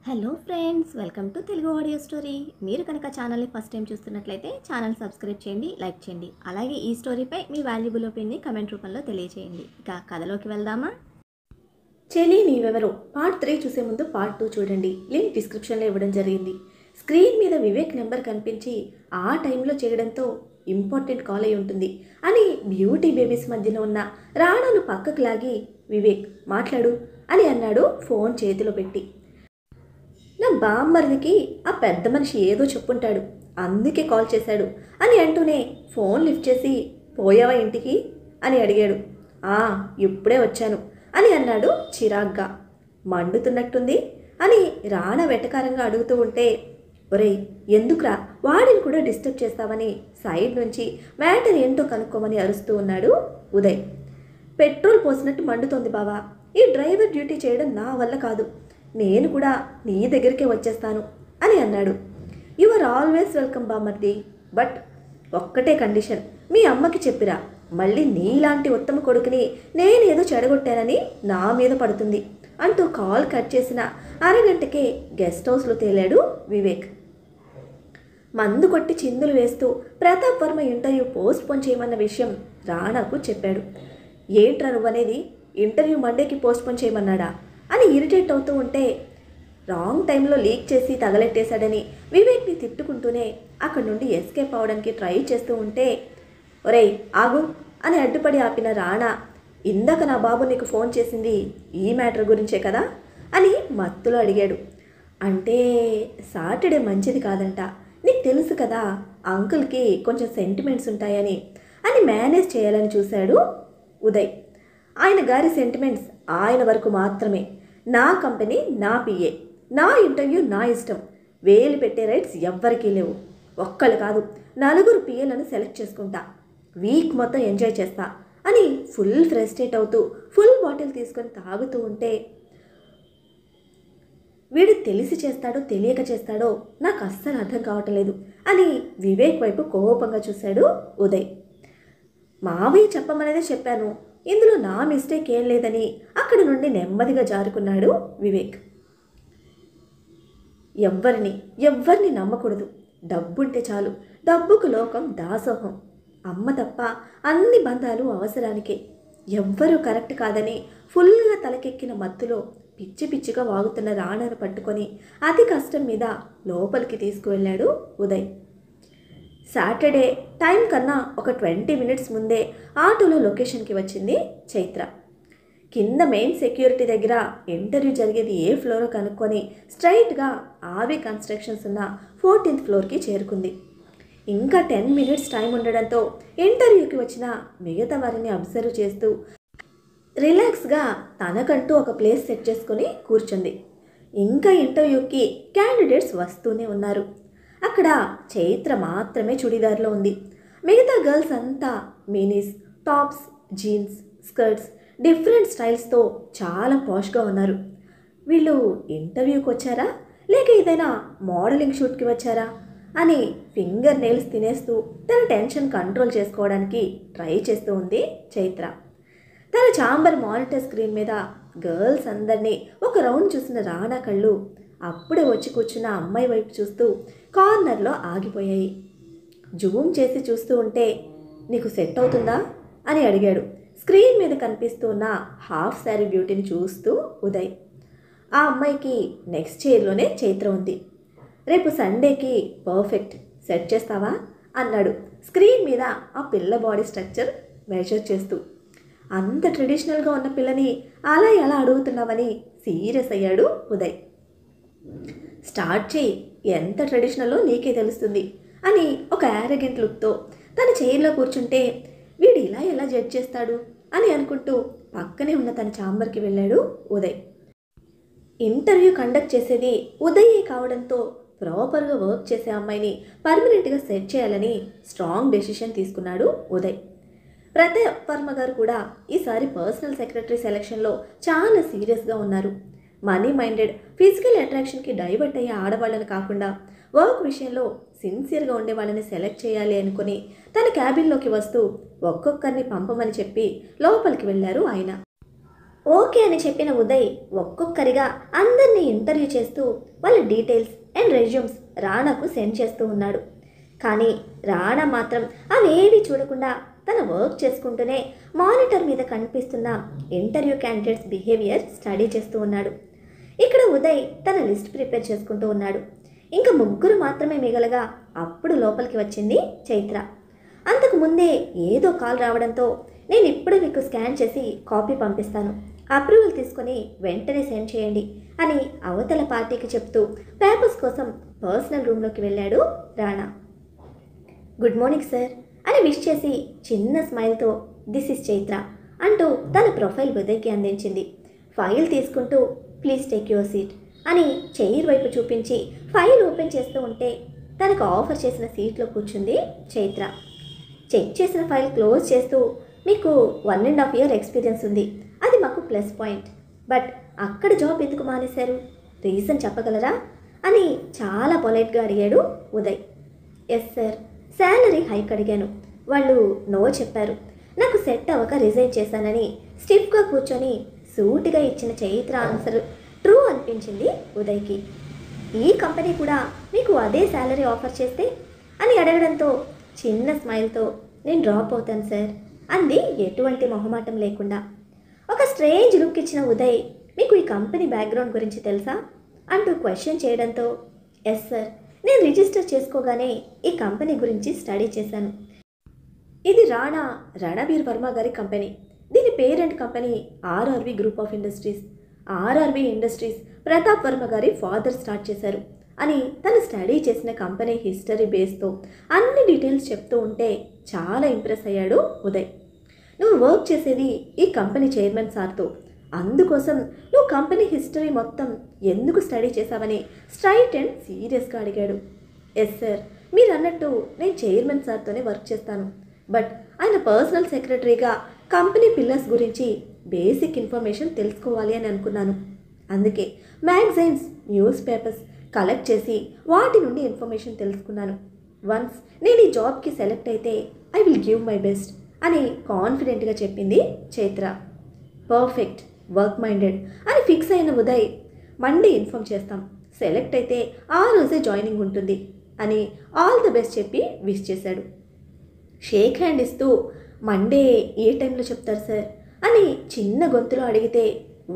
Hello friends, welcome to Telugu audio story. మీరు కనుక ఛానల్ని ఫస్ట్ టైం చూస్తున్నట్లయితే ఛానల్ సబ్స్క్రైబ్ చేయండి, లైక్ చేయండి. అలాగే ఈ స్టోరీపై మీ వాల్యుబుల్ ఒపీనియన్ని కమెంట్ రూపంలో తెలియజేయండి. ఇక కథలోకి వెళ్దామా? చెలి నీవెవరో పార్ట్ 3 చూసే ముందు పార్ట్ 2 చూడండి. లింక్ డిస్క్రిప్షన్లో ఇవ్వడం జరిగింది. స్క్రీన్ మీద వివేక్ నెంబర్ కనిపించి ఆ టైంలో చేయడంతో ఇంపార్టెంట్ కాల్ అయి ఉంటుంది అని బ్యూటీ బేబీస్ మధ్యన ఉన్న రాణాను పక్కకు లాగి వివేక్ మాట్లాడు అని అన్నాడు ఫోన్ చేతిలో పెట్టి. నా బామ్మర్దికి ఆ పెద్ద మనిషి ఏదో చెప్పుంటాడు, అందుకే కాల్ చేశాడు అని అంటూనే ఫోన్ లిఫ్ట్ చేసి పోయావా ఇంటికి అని అడిగాడు. ఇప్పుడే వచ్చాను అని అన్నాడు చిరాగ్గా. మండుతున్నట్టుంది అని రాణా వెటకారంగా అడుగుతూ ఉంటే, ఒరేయ్ ఎందుకురా వాడిని కూడా డిస్టర్బ్ చేస్తావని సైడ్ నుంచి మ్యాటర్ ఏంటో కనుక్కోమని అరుస్తూ ఉన్నాడు ఉదయ్. పెట్రోల్ పోసినట్టు మండుతోంది బావా, ఈ డ్రైవర్ డ్యూటీ చేయడం నా వల్ల కాదు, నేను కూడా నీ దగ్గరికే వచ్చేస్తాను అని అన్నాడు. యు ఆర్ ఆల్వేస్ వెల్కమ్ బామర్ది, బట్ ఒక్కటే కండిషన్, మీ అమ్మకి చెప్పిరా, మళ్ళీ నీలాంటి ఉత్తమ కొడుకుని నేనేదో చెడగొట్టానని నా మీద పడుతుంది అంటూ కాల్ కట్ చేసిన అరగంటకే గెస్ట్ హౌస్లో తేలాడు వివేక్. మందు కొట్టి చిందులు వేస్తూ Pratap Varma interview postpone చేయమన్న విషయం రాణాకు చెప్పాడు. ఏంట్రా నువ్వనేది, ఇంటర్వ్యూ మండేకి పోస్ట్ పోన్ చేయమన్నాడా అని ఇరిటేట్ అవుతూ ఉంటే, రాంగ్ టైంలో లీక్ చేసి తగలెట్టేశాడని వివేక్ని తిట్టుకుంటూనే అక్కడి నుండి ఎస్కేప్ అవడానికి ట్రై చేస్తూ ఉంటే, ఒరేయ్ ఆగు అని అడ్డుపడి ఆపిన రాణా, ఇందాక నా బాబు నీకు ఫోన్ చేసింది ఈ మ్యాటర్ గురించే కదా అని మత్తులో అడిగాడు. అంటే సాటర్డే మంచిది కాదంట, నీకు తెలుసు కదా అంకుల్కి కొంచెం సెంటిమెంట్స్ ఉంటాయని అని మేనేజ్ చేయాలని చూశాడు ఉదయ్. ఆయన గారి సెంటిమెంట్స్ ఆయన వరకు మాత్రమే, నా కంపెనీ నా పిఏ, నా ఇంటర్వ్యూ నా ఇష్టం, వేలు పెట్టే రైట్స్ ఎవ్వరికీ లేవు, ఒక్కళ్ళు కాదు 4 పిఏలను సెలెక్ట్ చేసుకుంటా, వీక్ మొత్తం ఎంజాయ్ చేస్తా అని ఫుల్ ఫ్రస్ట్రేట్ అవుతూ ఫుల్ బాటిల్ తీసుకొని తాగుతూ ఉంటే, వీడు తెలిసి చేస్తాడో తెలియక చేస్తాడో నాకు అస్సలు అర్థం కావటం లేదు అని వివేక్ వైపు కోపంగా చూశాడు ఉదయ్. మావయ్య చెప్పమనేదే చెప్పాను, ఇందులో నా మిస్టేక్ ఏం లేదని అక్కడి నుండి నెమ్మదిగా జారుకున్నాడు వివేక్. ఎవ్వరిని నమ్మకూడదు, డబ్బుంటే చాలు, డబ్బుకు లోకం దాసోహం, అమ్మ తప్ప అన్ని బంధాలు అవసరానికే, ఎవ్వరూ కరెక్ట్ కాదని ఫుల్గా తలకెక్కిన మత్తులో పిచ్చి పిచ్చిగా వాగుతున్న రాణాను పట్టుకొని అతి కష్టం మీద లోపలికి తీసుకువెళ్ళాడు ఉదయ్. సాటర్డే టైం కన్నా ఒక 20 మినిట్స్ ముందే ఆటోలో లొకేషన్కి వచ్చింది చైత్ర. కింద మెయిన్ సెక్యూరిటీ దగ్గర ఇంటర్వ్యూ జరిగేది ఏ ఫ్లోరో కనుక్కొని స్ట్రైట్గా ఆవి కన్స్ట్రక్షన్స్ ఉన్న 14th ఫ్లోర్కి చేరుకుంది. ఇంకా 10 మినిట్స్ టైం ఉండడంతో ఇంటర్వ్యూకి వచ్చిన మిగతా వారిని అబ్జర్వ్ చేస్తూ రిలాక్స్గా తనకంటూ ఒక ప్లేస్ సెట్ చేసుకొని కూర్చుంది. ఇంకా ఇంటర్వ్యూకి క్యాండిడేట్స్ వస్తూనే ఉన్నారు. అక్కడ చైత్ర మాత్రమే చుడిదార్లో ఉంది. మిగతా గర్ల్స్ అంతా minis, tops, jeans, skirts, different స్టైల్స్తో చాలా పాష్గా ఉన్నారు. వీళ్ళు ఇంటర్వ్యూకి వచ్చారా లేక ఏదైనా మోడలింగ్ షూట్కి వచ్చారా అని ఫింగర్ నెయిల్స్ తినేస్తూ తన టెన్షన్ కంట్రోల్ చేసుకోవడానికి ట్రై చేస్తూ ఉంది చైత్ర. తన ఛాంబర్ మానిటర్ స్క్రీన్ మీద గర్ల్స్ అందరినీ ఒక రౌండ్ చూసిన రాణా కళ్ళు అప్పుడే వచ్చి కూర్చున్న అమ్మాయి వైపు చూస్తూ కార్నర్లో ఆగిపోయాయి. జూమ్ చేసి చూస్తూ ఉంటే, నీకు సెట్ అవుతుందా అని అడిగాడు స్క్రీన్ మీద కనిపిస్తూ ఉన్న హాఫ్ శారీ బ్యూటీని చూస్తూ ఉదయ్. ఆ అమ్మాయికి నెక్స్ట్ చైర్లోనే చైత్ర ఉంది. రేపు సండేకి పర్ఫెక్ట్, సెట్ చేస్తావా అన్నాడు స్క్రీన్ మీద ఆ పిల్ల బాడీ స్ట్రక్చర్ మెజర్ చేస్తూ. అంత ట్రెడిషనల్గా ఉన్న పిల్లని అలా ఎలా అడుగుతున్నావని సీరియస్ అయ్యాడు ఉదయ్. స్టార్ట్ చేయి, ఎంత ట్రెడిషనల్లో నీకే తెలుస్తుంది అని ఒక యారగెంట్ లుక్తో తన చైర్లో కూర్చుంటే, వీడు ఇలా ఎలా జడ్జ్ చేస్తాడు అని అనుకుంటూ పక్కనే ఉన్న తన ఛాంబర్కి వెళ్ళాడు ఉదయ్. ఇంటర్వ్యూ కండక్ట్ చేసేది ఉదయే కావడంతో ప్రాపర్గా వర్క్ చేసే అమ్మాయిని పర్మనెంట్గా సెట్ చేయాలని స్ట్రాంగ్ డెసిషన్ తీసుకున్నాడు ఉదయ్. ప్రతాప్ వర్మ గారు కూడా ఈసారి పర్సనల్ సెక్రటరీ సెలక్షన్లో చాలా సీరియస్గా ఉన్నారు. మనీ మైండెడ్, ఫిజికల్ అట్రాక్షన్కి డైవర్ట్ అయ్యే ఆడవాళ్ళని కాకుండా వర్క్ విషయంలో సిన్సియర్గా ఉండే వాళ్ళని సెలెక్ట్ చేయాలి అనుకుని తన క్యాబిన్లోకి వస్తూ ఒక్కొక్కరిని పంపమని చెప్పి లోపలికి వెళ్ళారు ఆయన. ఓకే అని చెప్పిన ఉదయ్ ఒక్కొక్కరిగా అందరినీ ఇంటర్వ్యూ చేస్తూ వాళ్ళ డీటెయిల్స్ అండ్ రెజ్యూమ్స్ రాణాకు సెండ్ చేస్తూ ఉన్నాడు. కానీ రాణా మాత్రం అవేవి చూడకుండా తన వర్క్ చేసుకుంటూనే మానిటర్ మీద కనిపిస్తున్న ఇంటర్వ్యూ క్యాండిడేట్స్ బిహేవియర్ స్టడీ చేస్తూ ఉన్నాడు. ఇక్కడ ఉదయ్ తన లిస్ట్ ప్రిపేర్ చేసుకుంటూ ఉన్నాడు. ఇంకా ముగ్గురు మాత్రమే మిగలగా అప్పుడు లోపలికి వచ్చింది చైత్ర. అంతకు ముందే ఏదో కాల్ రావడంతో నేను ఇప్పుడు మీకు స్కాన్ చేసి కాపీ పంపిస్తాను, అప్రూవల్ తీసుకొని వెంటనే సెండ్ చేయండి అని అవతల పార్టీకి చెప్తూ పేపర్స్ కోసం పర్సనల్ రూమ్లోకి వెళ్ళాడు రాణా. గుడ్ మార్నింగ్ సార్ అని విష్ చేసి చిన్న స్మైల్తో దిస్ ఇస్ చైత్ర అంటూ తన ప్రొఫైల్ ఉదయ్కి అందించింది. ఫైల్ తీసుకుంటూ ప్లీజ్ టేక్ యువర్ సీట్ అని చైర్ వైపు చూపించి ఫైల్ ఓపెన్ చేస్తూ ఉంటే తనకు ఆఫర్ చేసిన సీట్లో కూర్చుంది చైత్ర. చెక్ చేసిన ఫైల్ క్లోజ్ చేస్తూ మీకు 1.5 year ఎక్స్పీరియన్స్ ఉంది, అది మాకు ప్లస్ పాయింట్, బట్ అక్కడ జాబ్ ఎందుకు మానేశారు, రీజన్ చెప్పగలరా అని చాలా పొలైట్గా అడిగాడు Uday. Yes sir, salary hike అడిగాను, వాళ్ళు నో చెప్పారు, నాకు సెట్ అవ్వక రిజైన్ చేశానని స్టిఫ్గా కూర్చొని సూటిగా ఇచ్చిన చైత్ర ఆన్సర్ ట్రూ అనిపించింది ఉదయ్కి. ఈ కంపెనీ కూడా మీకు అదే శాలరీ ఆఫర్ చేస్తే అని అడగడంతో చిన్న స్మైల్తో నేను డ్రాప్ అవుతాను సార్ అంది ఎటువంటి మొహమాటం లేకుండా. ఒక స్ట్రేంజ్ లుక్ ఇచ్చిన ఉదయ్ మీకు ఈ కంపెనీ బ్యాక్గ్రౌండ్ గురించి తెలుసా అంటూ క్వశ్చన్ చేయడంతో ఎస్ సార్, నేను రిజిస్టర్ చేసుకోగానే ఈ కంపెనీ గురించి స్టడీ చేశాను. ఇది రణబీర్ వర్మ గారి కంపెనీ, దీని parent company ఆర్ఆర్వి group of industries. ఆర్ఆర్వి industries Pratap Varma గారి ఫాదర్ స్టార్ట్ చేశారు అని తను స్టడీ చేసిన కంపెనీ హిస్టరీ బేస్తో అన్ని డీటెయిల్స్ చెప్తూ ఉంటే చాలా ఇంప్రెస్ అయ్యాడు ఉదయ్. నువ్వు వర్క్ చేసేది ఈ కంపెనీ చైర్మన్ సార్తో, అందుకోసం నువ్వు కంపెనీ హిస్టరీ మొత్తం ఎందుకు స్టడీ చేశావని స్ట్రైట్ అండ్ సీరియస్గా అడిగాడు. ఎస్ సార్, మీరు అన్నట్టు నేను చైర్మన్ సార్తోనే వర్క్ చేస్తాను, బట్ ఆయన పర్సనల్ సెక్రటరీగా కంపెనీ పిల్లర్స్ గురించి బేసిక్ ఇన్ఫర్మేషన్ తెలుసుకోవాలి అని అనుకున్నాను. అందుకే మ్యాగజైన్స్, న్యూస్ పేపర్స్ కలెక్ట్ చేసి వాటి నుండి ఇన్ఫర్మేషన్ తెలుసుకున్నాను. వన్స్ నేను ఈ జాబ్కి సెలెక్ట్ అయితే I will give my best అని కాన్ఫిడెంట్గా చెప్పింది చైత్ర. పర్ఫెక్ట్, వర్క్ మైండెడ్ అని ఫిక్స్ అయిన ఉదయ్ మండే ఇన్ఫామ్ చేస్తాం, సెలెక్ట్ అయితే ఆ రోజే జాయినింగ్ ఉంటుంది అని ఆల్ ద బెస్ట్ చెప్పి విష్ చేశాడు. షేక్ హ్యాండ్ ఇస్తూ మండే ఏ టైంలో చెప్తారు సార్ అని చిన్న గొంతులో అడిగితే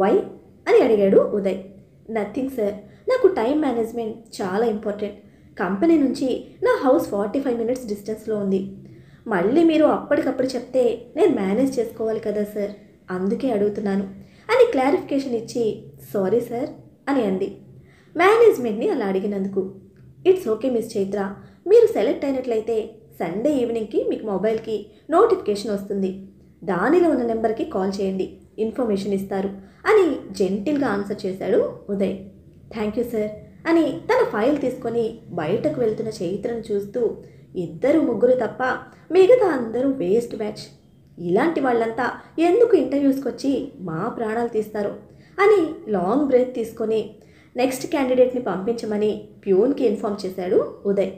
వై అని అడిగాడు ఉదయ్. నథింగ్ సార్, నాకు టైం మేనేజ్మెంట్ చాలా ఇంపార్టెంట్, కంపెనీ నుంచి నా హౌస్ 45 minutes డిస్టెన్స్లో ఉంది, మళ్ళీ మీరు అప్పటికప్పుడు చెప్తే నేను మేనేజ్ చేసుకోవాలి కదా సార్, అందుకే అడుగుతున్నాను అని క్లారిఫికేషన్ ఇచ్చి సారీ సార్ అని అంది. మేనేజ్మెంట్ని అలా అడిగినందుకు ఇట్స్ ఓకే మిస్ చైత్ర, మీరు సెలెక్ట్ అయినట్లయితే సండే ఈవినింగ్కి మీకు మొబైల్కి నోటిఫికేషన్ వస్తుంది, దానిలో ఉన్న నెంబర్కి కాల్ చేయండి, ఇన్ఫర్మేషన్ ఇస్తారు అని జెంటిల్గా ఆన్సర్ చేశాడు ఉదయ్. థ్యాంక్ యూ సార్ అని తన ఫైల్ తీసుకొని బయటకు వెళ్తున్న చైత్రను చూస్తూ ఇద్దరు ముగ్గురు తప్ప మిగతా అందరూ వేస్ట్ బ్యాచ్, ఇలాంటి వాళ్ళంతా ఎందుకు ఇంటర్వ్యూస్కి వచ్చి మా ప్రాణాలు తీస్తారు అని లాంగ్ బ్రేక్ తీసుకొని నెక్స్ట్ క్యాండిడేట్ని పంపించమని ప్యూన్కి ఇన్ఫామ్ చేశాడు ఉదయ్.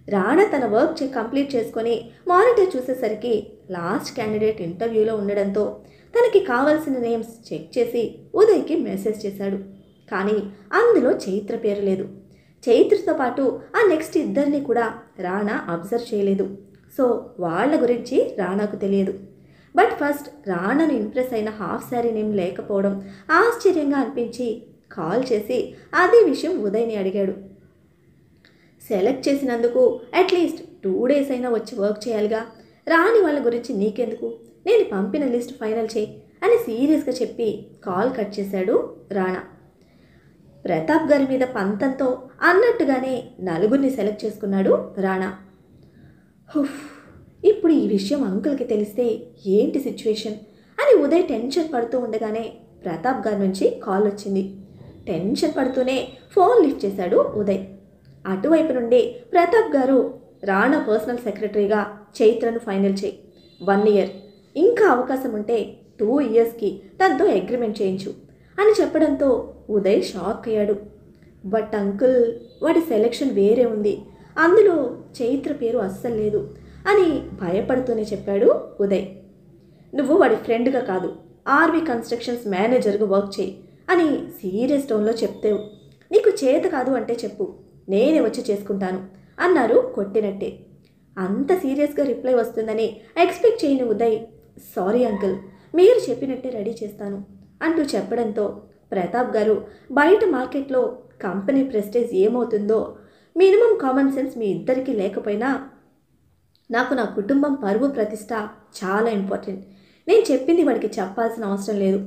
రాణా తన వర్క్ కంప్లీట్ చేసుకొని మానిటర్ చూసేసరికి లాస్ట్ క్యాండిడేట్ ఇంటర్వ్యూలో ఉండడంతో తనకి కావాల్సిన నేమ్స్ చెక్ చేసి ఉదయ్కి మెసేజ్ చేశాడు. కానీ అందులో చైత్ర పేరు లేదు. చైత్రతో పాటు ఆ నెక్స్ట్ ఇద్దరిని కూడా రాణా అబ్జర్వ్ చేయలేదు. సో వాళ్ళ గురించి రాణాకు తెలియదు. బట్ ఫస్ట్ రాణాను ఇంప్రెస్ అయిన హాఫ్ శారీ నేమ్ లేకపోవడం ఆశ్చర్యంగా అనిపించి కాల్ చేసి అదే విషయం ఉదయ్ని అడిగాడు. సెలెక్ట్ చేసినందుకు అట్లీస్ట్ 2 days అయినా వచ్చి వర్క్ చేయాలిగా, రాని వాళ్ళ గురించి నీకెందుకు, నేను పంపిన లిస్ట్ ఫైనల్ చేయి అని సీరియస్గా చెప్పి కాల్ కట్ చేశాడు రాణా. ప్రతాప్ గారి మీద పంతంతో అన్నట్టుగానే నలుగురిని సెలెక్ట్ చేసుకున్నాడు రాణా. హుఫ్, ఇప్పుడు ఈ విషయం అంకుల్కి తెలిస్తే ఏంటి సిచ్యువేషన్ అని ఉదయ్ టెన్షన్ పడుతూ ఉండగానే ప్రతాప్ గారి నుంచి కాల్ వచ్చింది. టెన్షన్ పడుతూనే ఫోన్ లిఫ్ట్ చేశాడు ఉదయ్. అటువైపు నుండి ప్రతాప్ గారు రాణా పర్సనల్ సెక్రటరీగా చైత్రను ఫైనల్ చేయి, 1 year, ఇంకా అవకాశం ఉంటే 2 yearsకి తనతో అగ్రిమెంట్ చేయించు అని చెప్పడంతో ఉదయ్ షాక్ అయ్యాడు. బట్ అంకుల్, వాడి సెలెక్షన్ వేరే ఉంది, అందులో చైత్ర పేరు అస్సలు లేదు అని భయపడుతూనే చెప్పాడు ఉదయ్. నువ్వు వాడి ఫ్రెండ్గా కాదు, ఆర్వి కన్స్ట్రక్షన్స్ మేనేజర్గా వర్క్ చేయి అని సీరియస్ టోన్లో చెప్తే, నీకు చేత కాదు అంటే చెప్పు, నేనే వచ్చి చేసుకుంటాను అన్నారు కొట్టినట్టే. అంత సీరియస్గా రిప్లై వస్తుందని ఎక్స్పెక్ట్ చేయని ఉదయ్, సారీ అంకుల్, మీరు చెప్పినట్టే రెడీ చేస్తాను అంటూ చెప్పడంతో ప్రతాప్ గారు, బయట మార్కెట్లో కంపెనీ ప్రెస్టేజ్ ఏమవుతుందో మినిమం కామన్ సెన్స్ మీ ఇద్దరికీ లేకపోయినా నాకు నా కుటుంబం పరువు ప్రతిష్ట చాలా ఇంపార్టెంట్. నేను చెప్పింది వాడికి చెప్పాల్సిన అవసరం లేదు.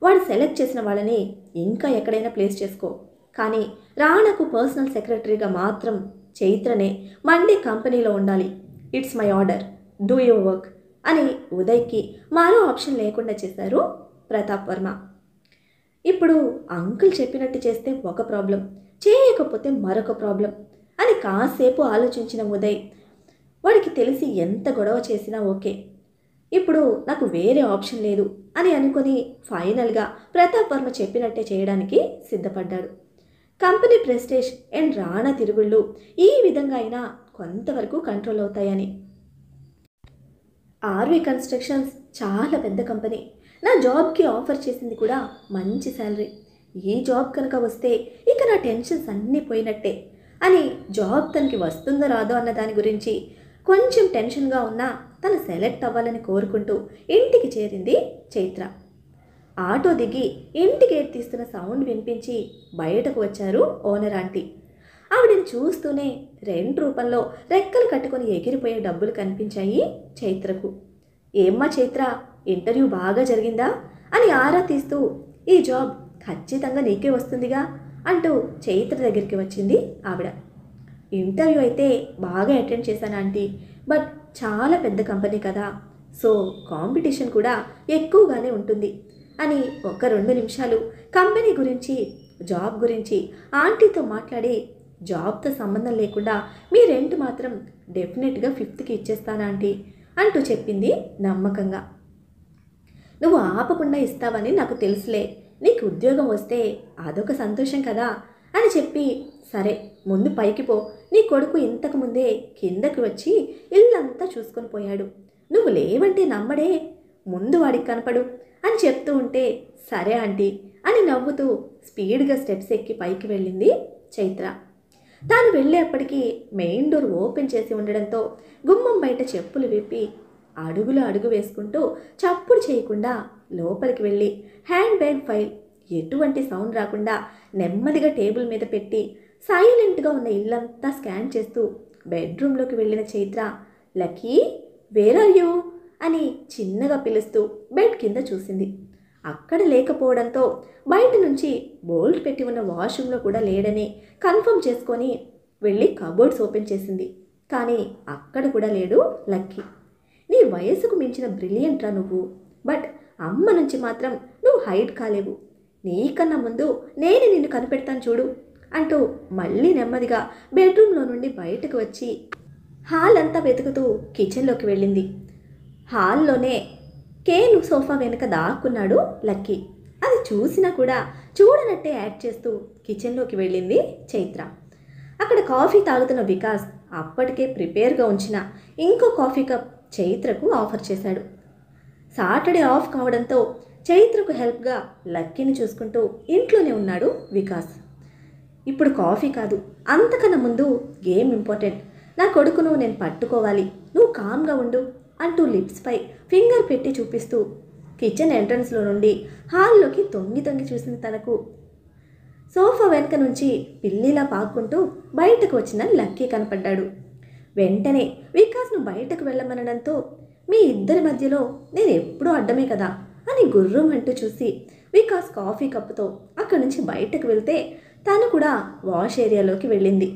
వాడు సెలెక్ట్ చేసిన వాళ్ళని ఇంకా ఎక్కడైనా ప్లేస్ చేసుకో, కానీ రాణకు పర్సనల్ సెక్రటరీగా మాత్రం చైత్రనే మండే కంపెనీలో ఉండాలి. It's my order, do your work అని ఉదయ్కి మరో ఆప్షన్ లేకుండా చేశారు ప్రతాప్ వర్మ. ఇప్పుడు అంకుల్ చెప్పినట్టు చేస్తే ఒక ప్రాబ్లం, చేయకపోతే మరొక ప్రాబ్లం అని కాసేపు ఆలోచించిన ఉదయ్, వాడికి తెలిసి ఎంత గొడవ చేసినా ఓకే, ఇప్పుడు నాకు వేరే ఆప్షన్ లేదు అని అనుకుని ఫైనల్గా ప్రతాప్ వర్మ చెప్పినట్టే చేయడానికి సిద్ధపడ్డాడు. కంపెనీ ప్రెస్టేజ్ అండ్ రాణా తిరుగుళ్ళు ఈ విధంగా అయినా కొంతవరకు కంట్రోల్ అవుతాయని. ఆర్వి కన్స్ట్రక్షన్స్ చాలా పెద్ద కంపెనీ. నా జాబ్కి ఆఫర్ చేసింది కూడా మంచి శాలరీ. ఈ జాబ్ కనుక వస్తే ఇక నా టెన్షన్స్ అన్నీ పోయినట్టే అని జాబ్ తనకి వస్తుందో రాదో అన్న దాని గురించి కొంచెం టెన్షన్గా ఉన్నా తను సెలెక్ట్ అవ్వాలని కోరుకుంటూ ఇంటికి చేరింది చైత్ర. ఆటో దిగి ఇంటి గేట్ తీస్తున్న సౌండ్ వినిపించి బయటకు వచ్చారు ఓనర్ ఆంటీ. ఆవిడని చూస్తూనే రెంట్ రూపంలో రెక్కలు కట్టుకొని ఎగిరిపోయే డబ్బులు కనిపించాయి చైత్రకు. ఏమ్మా చైత్ర, ఇంటర్వ్యూ బాగా జరిగిందా అని ఆరా తీస్తూ, ఈ జాబ్ ఖచ్చితంగా నీకే వస్తుందిగా అంటూ చైత్ర దగ్గరికి వచ్చింది ఆవిడ. ఇంటర్వ్యూ అయితే బాగా అటెండ్ చేశాను ఆంటీ, బట్ చాలా పెద్ద కంపెనీ కదా, సో కాంపిటీషన్ కూడా ఎక్కువగానే ఉంటుంది అని ఒక 2 నిమిషాలు కంపెనీ గురించి జాబ్ గురించి ఆంటీతో మాట్లాడి, జాబ్తో సంబంధం లేకుండా మీ రెంట్ మాత్రం డెఫినెట్గా 5th ఇచ్చేస్తాను ఆంటీ అంటూ చెప్పింది నమ్మకంగా. నువ్వు ఆపకుండా ఇస్తావని నాకు తెలుసులే, నీకు ఉద్యోగం వస్తే అదొక సంతోషం కదా అని చెప్పి, సరే ముందు పైకి పో, నీ కొడుకు ఇంతకుముందే కిందకి వచ్చి ఇల్లంతా చూసుకొని పోయాడు, నువ్వు లేవంటే నమ్మడే, ముందు వాడికి కనపడు అని చెప్తూ ఉంటే, సరే ఆంటీ అని నవ్వుతూ స్పీడ్గా స్టెప్స్ ఎక్కి పైకి వెళ్ళింది చైత్ర. తాను వెళ్ళేప్పటికీ మెయిన్ డోర్ ఓపెన్ చేసి ఉండడంతో గుమ్మం బయట చెప్పులు విప్పి అడుగులు అడుగు వేసుకుంటూ చప్పుడు చేయకుండా లోపలికి వెళ్ళి హ్యాండ్ బ్యాగ్ ఫైల్ ఎటువంటి సౌండ్ రాకుండా నెమ్మదిగా టేబుల్ మీద పెట్టి సైలెంట్గా ఉన్న ఇల్లంతా స్కాన్ చేస్తూ బెడ్రూమ్లోకి వెళ్ళిన Chaitra, Lucky where are you అని చిన్నగా పిలుస్తూ బెడ్ కింద చూసింది. అక్కడ లేకపోవడంతో బయట నుంచి బోల్ట్ పెట్టి ఉన్న వాష్రూమ్లో కూడా లేడని కన్ఫర్మ్ చేసుకొని వెళ్ళి కబోర్డ్స్ ఓపెన్ చేసింది. కానీ అక్కడ కూడా లేడు లక్కీ. నీ వయసుకు మించిన బ్రిలియంట్రా నువ్వు, బట్ అమ్మ నుంచి మాత్రం నువ్వు హైడ్ కాలేవు, నీకన్నా ముందు నేను నిన్ను కనిపెడతాను చూడు అంటూ మళ్ళీ నెమ్మదిగా బెడ్రూమ్లో నుండి బయటకు వచ్చి హాల్ అంతా వెతుకుతూ కిచెన్లోకి వెళ్ళింది. హాల్లోనే కేను సోఫా వెనుక దాక్కున్నాడు లక్కీ. అది చూసినా కూడా చూడనట్టే యాక్ట్ చేస్తూ కిచెన్లోకి వెళ్ళింది చైత్ర. అక్కడ కాఫీ తాగుతున్న వికాస్ అప్పటికే ప్రిపేర్గా ఉంచిన ఇంకో కాఫీ కప్ చైత్రకు ఆఫర్ చేశాడు. సాటర్డే ఆఫ్ కావడంతో చైత్రకు హెల్ప్గా లక్కీని చూసుకుంటూ ఇంట్లోనే ఉన్నాడు వికాస్. ఇప్పుడు కాఫీ కాదు, అంతకన్నా ముందు గేమ్ ఇంపార్టెంట్, నా కొడుకును నేను పట్టుకోవాలి, నువ్వు కామ్గా ఉండు అంటూ లిప్స్పై ఫింగర్ పెట్టి చూపిస్తూ కిచెన్ ఎంట్రన్స్లో నుండి హాల్లోకి తొంగి తొంగి చూసిన తనకు సోఫా వెనుక నుంచి పిల్లిలా పాక్కుంటూ బయటకు వచ్చిన లక్కీ కనపడ్డాడు. వెంటనే వికాస్ను బయటకు వెళ్ళమనడంతో, మీ ఇద్దరి మధ్యలో నేను ఎప్పుడూ అడ్డమే కదా అని గుర్రం అంటూ చూసి వికాస్ కాఫీ కప్పుతో అక్కడి నుంచి బయటకు వెళ్తే తను కూడా వాష్ ఏరియాలోకి వెళ్ళింది.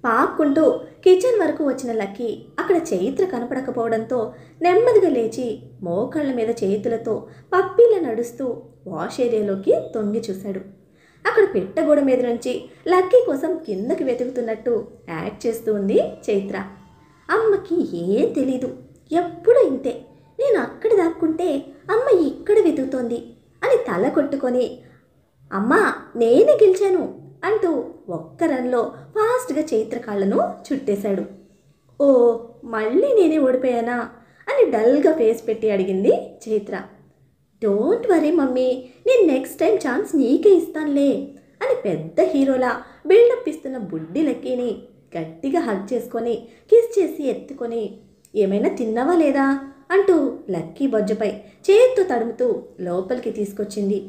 పాక్కుంటూ కిచెన్ వరకు వచ్చిన లక్కీ అక్కడ చైత్ర కనపడకపోవడంతో నెమ్మదిగా లేచి మోకాళ్ళ మీద చేతులతో పప్పిలా నడుస్తూ వాష్ ఏరియాలోకి తొంగి చూశాడు. అక్కడ పెట్టగోడ మీద నుంచి లక్కీ కోసం కిందకి వెతుకుతున్నట్టు యాక్ట్ చేస్తూ ఉంది చైత్ర. అమ్మకి ఏం తెలీదు, ఎప్పుడూ ఇంతే, నేను అక్కడ దాక్కుంటే అమ్మ ఇక్కడ వెతుకుతోంది అని తల కొట్టుకొని, అమ్మా నేనే గెలిచాను అంటూ ఒక్క రన్లో ఫాస్ట్గా చైత్ర కాళ్ళను చుట్టేశాడు. ఓ మళ్ళీ నేనే ఓడిపోయానా అని డల్గా ఫేస్ పెట్టి అడిగింది చైత్ర. డోంట్ వరీ మమ్మీ, నేను నెక్స్ట్ టైం ఛాన్స్ నీకే ఇస్తానులే అని పెద్ద హీరోలా బిల్డప్ ఇస్తున్న బుడ్డి లక్కీని గట్టిగా హగ్ చేసుకొని కిస్ చేసి ఎత్తుకొని ఏమైనా తిన్నావా లేదా అంటూ లక్కీ బొజ్జపై చేత్తో తడుముతూ లోపలికి తీసుకొచ్చింది.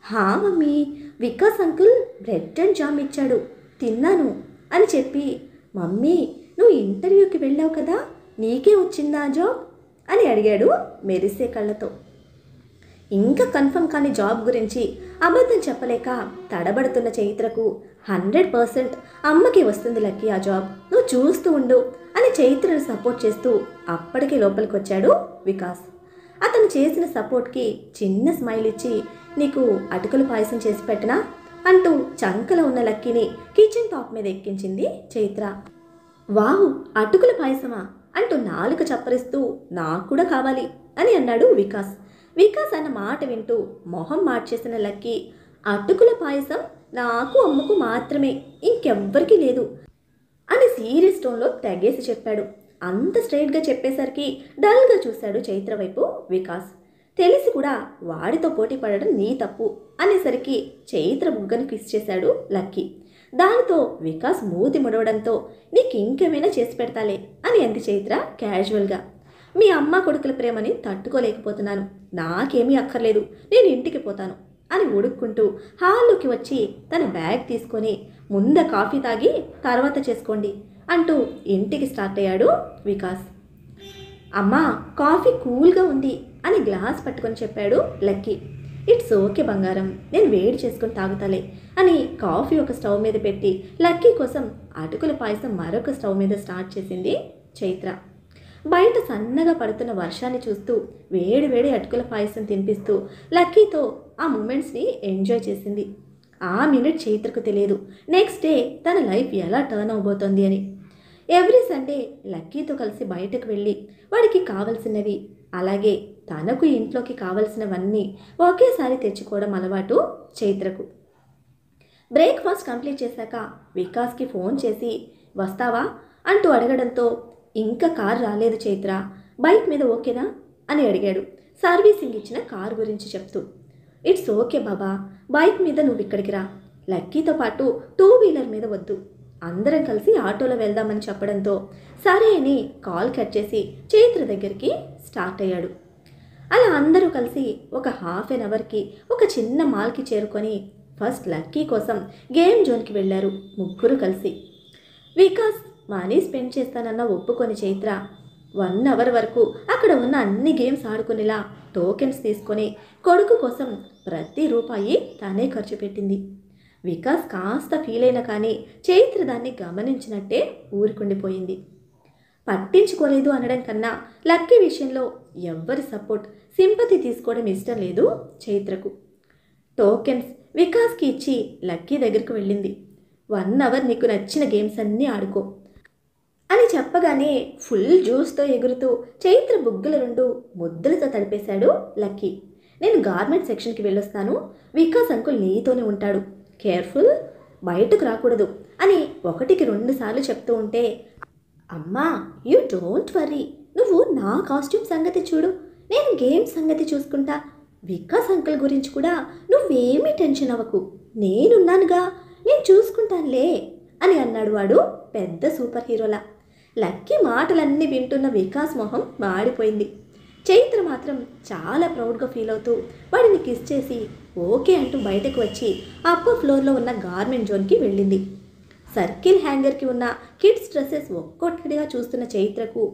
హా mummy, Vikas uncle bread and jam ఇచ్చాడు, తిన్నాను అని చెప్పి, మమ్మీ నువ్వు ఇంటర్వ్యూకి వెళ్ళావు కదా, నీకే వచ్చిందా జాబ్ అని అడిగాడు మెరిసే కళ్ళతో. ఇంకా కన్ఫర్మ్ కాని జాబ్ గురించి అబద్ధం చెప్పలేక తడబడుతున్న చైత్రకు 100% అమ్మకి వస్తుంది లక్కీ ఆ జాబ్, నువ్వు చూస్తూ ఉండు అని చైత్రను సపోర్ట్ చేస్తూ అప్పటికే లోపలికి వచ్చాడు వికాస్. అతను చేసిన సపోర్ట్కి చిన్న స్మైల్ ఇచ్చి, నీకు అటుకుల పాయసం చేసి పెట్టనా అంటూ చంకలో ఉన్న లక్కీని కిచెన్ టాప్ మీద ఎక్కించింది చైత్ర. వావ్, అటుకుల పాయసమా అంటూ నాలుక చప్పరిస్తూ నాకు కూడా కావాలి అని అన్నాడు వికాస్. వికాస్ అన్న మాట వింటూ మొహం మార్చేసిన లక్కీ, అటుకుల పాయసం నాకు అమ్మకు మాత్రమే, ఇంకెవ్వరికీ లేదు అని సీరియస్ టోన్లో తెగేసి చెప్పాడు. అంత స్ట్రైట్గా చెప్పేసరికి డల్గా చూశాడు చైత్ర వైపు వికాస్. తెలిసి కూడా వాడితో పోటీ పడడం నీ తప్పు అనేసరికి చైత్ర బుగ్గను కిస్ చేశాడు లక్కీ. దానితో వికాస్ మూతి ముడవడంతో నీకు ఇంకేమైనా చేసి పెడతాలే అని అంది చైత్ర క్యాజువల్గా. మీ అమ్మ కొడుకుల ప్రేమని తట్టుకోలేకపోతున్నాను, నాకేమీ అక్కర్లేదు, నేను ఇంటికి పోతాను అని ఉడుక్కుంటూ హాల్లోకి వచ్చి తన బ్యాగ్ తీసుకొని ముంద కాఫీ తాగి తర్వాత చేసుకోండి అంటూ ఇంటికి స్టార్ట్ అయ్యాడు వికాస్. అమ్మా, కాఫీ కూల్గా ఉంది అని గ్లాస్ పట్టుకొని చెప్పాడు లక్కీ. ఇట్స్ ఓకే బంగారం, నేను వేడి చేసుకొని తాగుతాలే అని కాఫీ ఒక స్టవ్ మీద పెట్టి లక్కీ కోసం అటుకుల పాయసం మరొక స్టవ్ మీద స్టార్ట్ చేసింది చైత్ర. బయట సన్నగా పడుతున్న వర్షాన్ని చూస్తూ వేడి వేడి అటుకుల పాయసం తినిపిస్తూ లక్కీతో ఆ మూమెంట్స్ని ఎంజాయ్ చేసింది. ఆ మినిట్ చైత్రకు తెలియదు నెక్స్ట్ డే తన లైఫ్ ఎలా టర్న్ అవబోతోంది అని. ఎవ్రీ సండే లక్కీతో కలిసి బయటకు వెళ్ళి వాడికి కావలసినవి, అలాగే తనకు ఇంట్లోకి కావలసినవన్నీ ఒకేసారి తెచ్చుకోవడం అలవాటు చైత్రకు. బ్రేక్ఫాస్ట్ కంప్లీట్ చేశాక వికాస్కి ఫోన్ చేసి వస్తావా అంటూ అడగడంతో, ఇంకా కార్ రాలేదు చైత్ర, బైక్ మీద ఓకేనా అని అడిగాడు సర్వీసింగ్ ఇచ్చిన కార్ గురించి చెప్తూ. ఇట్స్ ఓకే బాబా, బైక్ మీద నువ్వు ఇక్కడికి రా, లక్కీతో పాటు 2 వీలర్ మీద వద్దు, అందరం కలిసి ఆటోలో వెళ్దామని చెప్పడంతో సరే అని కాల్ కట్ చేసి చైత్ర దగ్గరికి స్టార్ట్ అయ్యాడు. అలా అందరూ కలిసి ఒక ½ an hourకి ఒక చిన్న మాల్కి చేరుకొని ఫస్ట్ లక్కీ కోసం గేమ్ జోన్కి వెళ్ళారు ముగ్గురు కలిసి. వికాస్ మనీ స్పెండ్ చేస్తానన్న ఒప్పుకొని చైత్ర 1 hour వరకు అక్కడ ఉన్న అన్ని గేమ్స్ ఆడుకునేలా టోకెన్స్ తీసుకొని కొడుకు కోసం ప్రతి రూపాయి తానే ఖర్చు పెట్టింది. వికాస్ కాస్త ఫీల్ అయినా కానీ చైత్ర దాన్ని గమనించినట్టే ఊరుకుండిపోయింది. పట్టించుకోలేదు అనడం కన్నా లక్కీ విషయంలో ఎవ్వరి సపోర్ట్ సింపతి తీసుకోవడం ఇష్టం లేదు చైత్రకు. టోకెన్స్ వికాస్కి ఇచ్చి లక్కీ దగ్గరకు వెళ్ళింది. 1 hour నీకు నచ్చిన గేమ్స్ అన్నీ ఆడుకో అని చెప్పగానే ఫుల్ జ్యూస్తో ఎగురుతూ చైత్ర బుగ్గల 2 ముద్దలతో తడిపేశాడు లక్కీ. నేను గార్మెంట్ సెక్షన్కి వెళ్ళొస్తాను, వికాస్ అంకుల్ నీతోనే ఉంటాడు, కేర్ఫుల్, బయటకు రాకూడదు అని 1కి 2 సార్లు చెప్తూ ఉంటే, అమ్మా యూ డోంట్ వరీ, నువ్వు నా కాస్ట్యూమ్ సంగతి చూడు, నేను గేమ్ సంగతి చూసుకుంటా, వికాస్ అంకుల్ గురించి కూడా నువ్వేమీ టెన్షన్ అవ్వకు, నేనున్నానుగా, నేను చూసుకుంటానులే అని అన్నాడు వాడు పెద్ద సూపర్ హీరోలా. లక్కీ మాటలన్నీ వింటున్న వికాస్ మొహం మాడిపోయింది. చైత్ర మాత్రం చాలా ప్రౌడ్గా ఫీల్ అవుతూ వాడిని కిస్ చేసి ఓకే అంటూ బయటకు వచ్చి అప్పర్ ఫ్లోర్లో ఉన్న గార్మెంట్ జోన్కి వెళ్ళింది. సర్కిల్ హ్యాంగర్కి ఉన్న కిడ్స్ డ్రెస్సెస్ ఒక్కొక్కటిగా చూస్తున్న చైత్రకు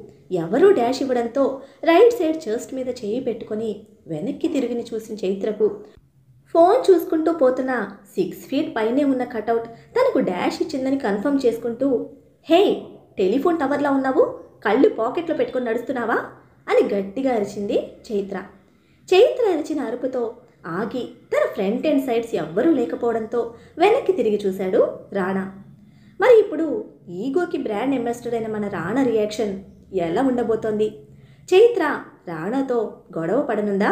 ఎవరో డాష్ ఇవ్వడంతో రైట్ సైడ్ చెస్ట్ మీద చేయి పెట్టుకొని వెనక్కి తిరిగిని చూసిన చైత్రకు ఫోన్ చూసుకుంటూ పోతున్న 6 feet పైనే ఉన్న కటౌట్ తనకు డాష్ ఇచ్చిందని కన్ఫర్మ్ చేసుకుంటూ, హే టెలిఫోన్ టవర్లా ఉన్నావు, కళ్ళు పాకెట్లో పెట్టుకొని నడుస్తున్నావా అని గట్టిగా అరిచింది చైత్ర. చైత్ర అరిచిన అరుపుతో ఆగి తన ఫ్రంట్ అండ్ సైడ్స్ ఎవ్వరూ లేకపోవడంతో వెనక్కి తిరిగి చూశాడు రాణా. మరి ఇప్పుడు ఈగోకి బ్రాండ్ అంబాసిడర్ అయిన మన రాణా రియాక్షన్ ఎలా ఉండబోతోంది? చైత్ర రాణాతో గొడవ పడనుందా?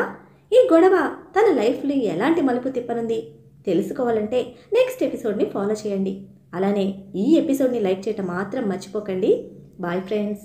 ఈ గొడవ తన లైఫ్లో ఎలాంటి మలుపు తిప్పనుంది తెలుసుకోవాలంటే నెక్స్ట్ ఎపిసోడ్ని ఫాలో చేయండి. అలానే ఈ ఎపిసోడ్ని లైక్ చేయటం మాత్రం మర్చిపోకండి. Bye friends.